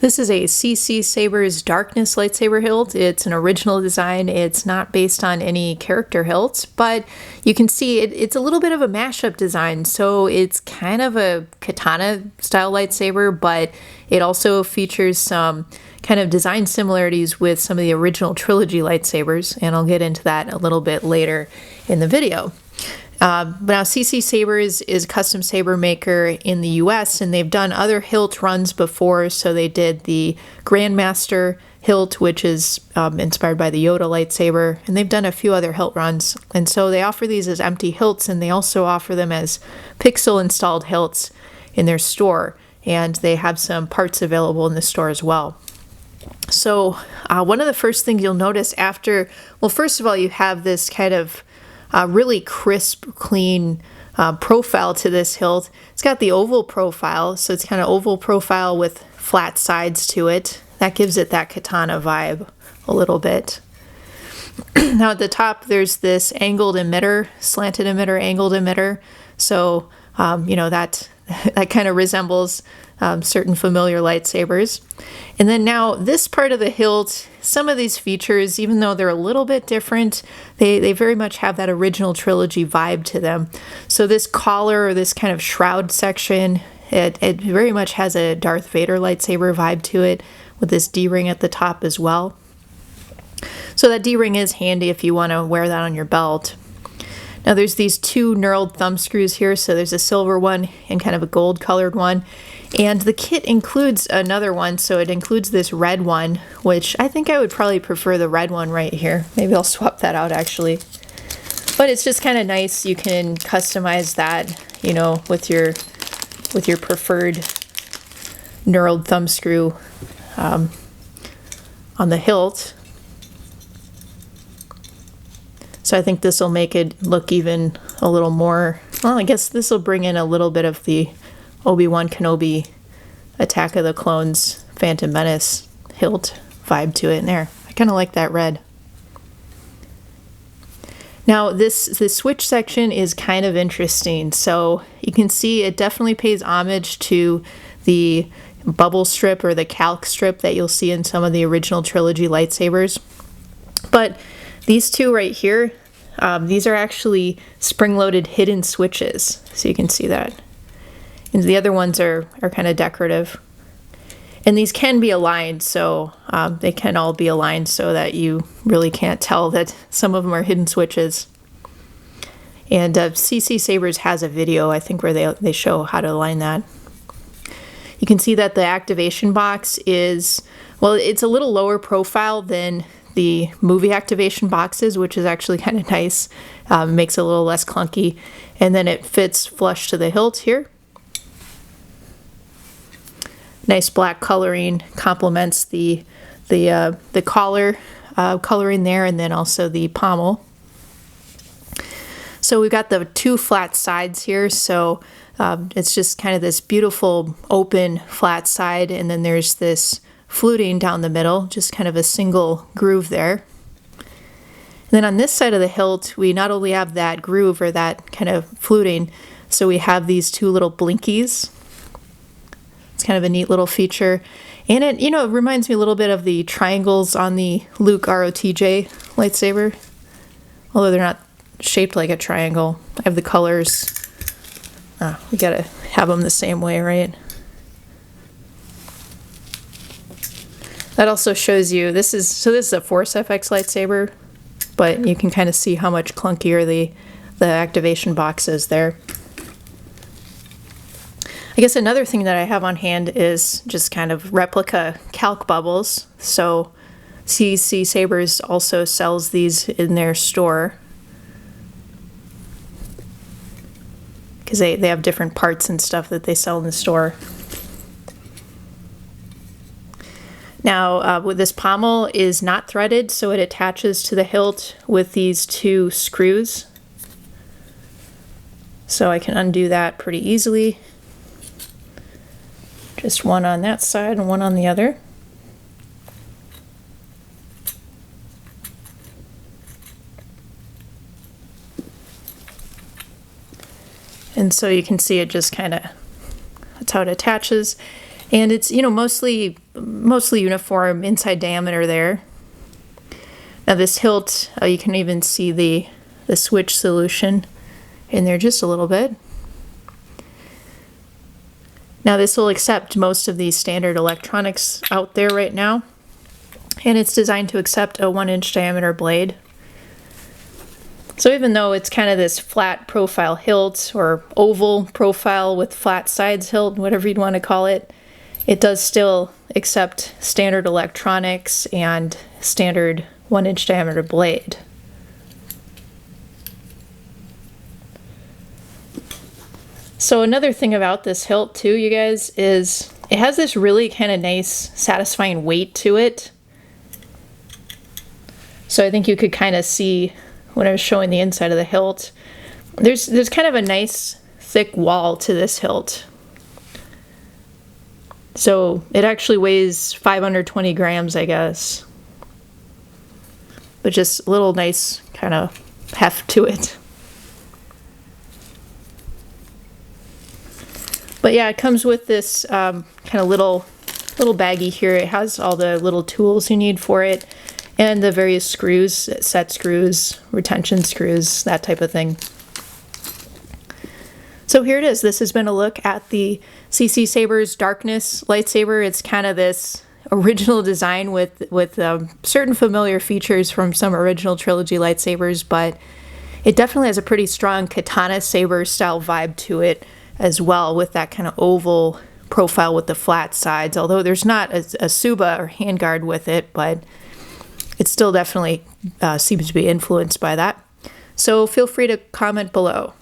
This is a CC Sabers Darkness lightsaber hilt. It's an original design. It's not based on any character hilts, but you can see it's a little bit of a mashup design. So it's kind of a Katana style lightsaber, but it also features some kind of design similarities with some of the original Trilogy lightsabers, and I'll get into that a little bit later in the video. But now CC Sabers is a custom saber maker in the US, and they've done other hilt runs before. So they did the Grandmaster hilt, which is inspired by the Yoda lightsaber, and they've done a few other hilt runs. And so they offer these as empty hilts, and they also offer them as pixel installed hilts in their store, and they have some parts available in the store as well. So one of the first things you'll notice after, well, first of all, you have this kind of really crisp, clean profile to this hilt. It's got the oval profile, so it's kind of oval profile with flat sides to it. That gives it that Katana vibe a little bit. Now at the top, there's this angled emitter, slanted emitter, angled emitter. So, you know, that kind of resembles certain familiar lightsabers. And then now this part of the hilt, some of these features, even though they're a little bit different, they very much have that original Trilogy vibe to them. So this collar, or this kind of shroud section, it very much has a Darth Vader lightsaber vibe to it, with this D-ring at the top as well. So that D-ring is handy if you want to wear that on your belt. Now there's these two knurled thumb screws here, so there's a silver one and kind of a gold colored one. And the kit includes another one, so it includes this red one, which I think I would probably prefer the red one right here. Maybe I'll swap that out actually. But it's just kind of nice. You can customize that, you know, with your preferred knurled thumb screw on the hilt. So I think this will make it look even a little more, well, I guess this will bring in a little bit of the Obi-Wan Kenobi Attack of the Clones Phantom Menace hilt vibe to it in there. I kind of like that red. Now this switch section is kind of interesting. So you can see it definitely pays homage to the bubble strip or the calc strip that you'll see in some of the original Trilogy lightsabers. But these two right here, these are actually spring-loaded hidden switches. So you can see that. And the other ones are kind of decorative. And these can be aligned, so they can all be aligned so that you really can't tell that some of them are hidden switches. And CC Sabers has a video, I think, where they show how to align that. You can see that the activation box is, well, it's a little lower profile than the movie activation boxes, which is actually kind of nice. Makes it a little less clunky. And then it fits flush to the hilt here. Nice black coloring, complements the collar coloring there, and then also the pommel. So we've got the two flat sides here, so it's just kind of this beautiful open flat side, and then there's this fluting down the middle, just kind of a single groove there. And then on this side of the hilt, we not only have that groove or that kind of fluting, so we have these two little blinkies. It's kind of a neat little feature. And it, you know, it reminds me a little bit of the triangles on the Luke ROTJ lightsaber. Although they're not shaped like a triangle. I have the colors. We gotta have them the same way, right? That also shows you, this is a Force FX lightsaber, but you can kind of see how much clunkier the activation box is there. I guess another thing that I have on hand is just kind of replica calc bubbles. So CC Sabers also sells these in their store, because they have different parts and stuff that they sell in the store. Now, with this pommel is not threaded, so it attaches to the hilt with these two screws. So I can undo that pretty easily. Just one on that side and one on the other. And so you can see it just kind of, that's how it attaches. And it's, you know, mostly uniform inside diameter there. Now this hilt, you can even see the switch solution in there just a little bit. Now this will accept most of these standard electronics out there right now, and it's designed to accept a 1-inch diameter blade. So even though it's kind of this flat profile hilt or oval profile with flat sides hilt, whatever you'd want to call it, it does still accept standard electronics and standard 1-inch diameter blade. So another thing about this hilt too, you guys, is it has this really kind of nice, satisfying weight to it. So I think you could kind of see when I was showing the inside of the hilt, there's kind of a nice thick wall to this hilt. So it actually weighs 520 grams, I guess. But just a little nice kind of heft to it. But yeah, it comes with this kind of little baggie here. It has all the little tools you need for it, and the various screws, set screws, retention screws, that type of thing. So here it is. This has been a look at the CC Sabers Darkness lightsaber. It's kind of this original design with certain familiar features from some original Trilogy lightsabers, but it definitely has a pretty strong Katana saber style vibe to it as well, with that kind of oval profile with the flat sides, although there's not a Suba or handguard with it, but it still definitely seems to be influenced by that. So feel free to comment below.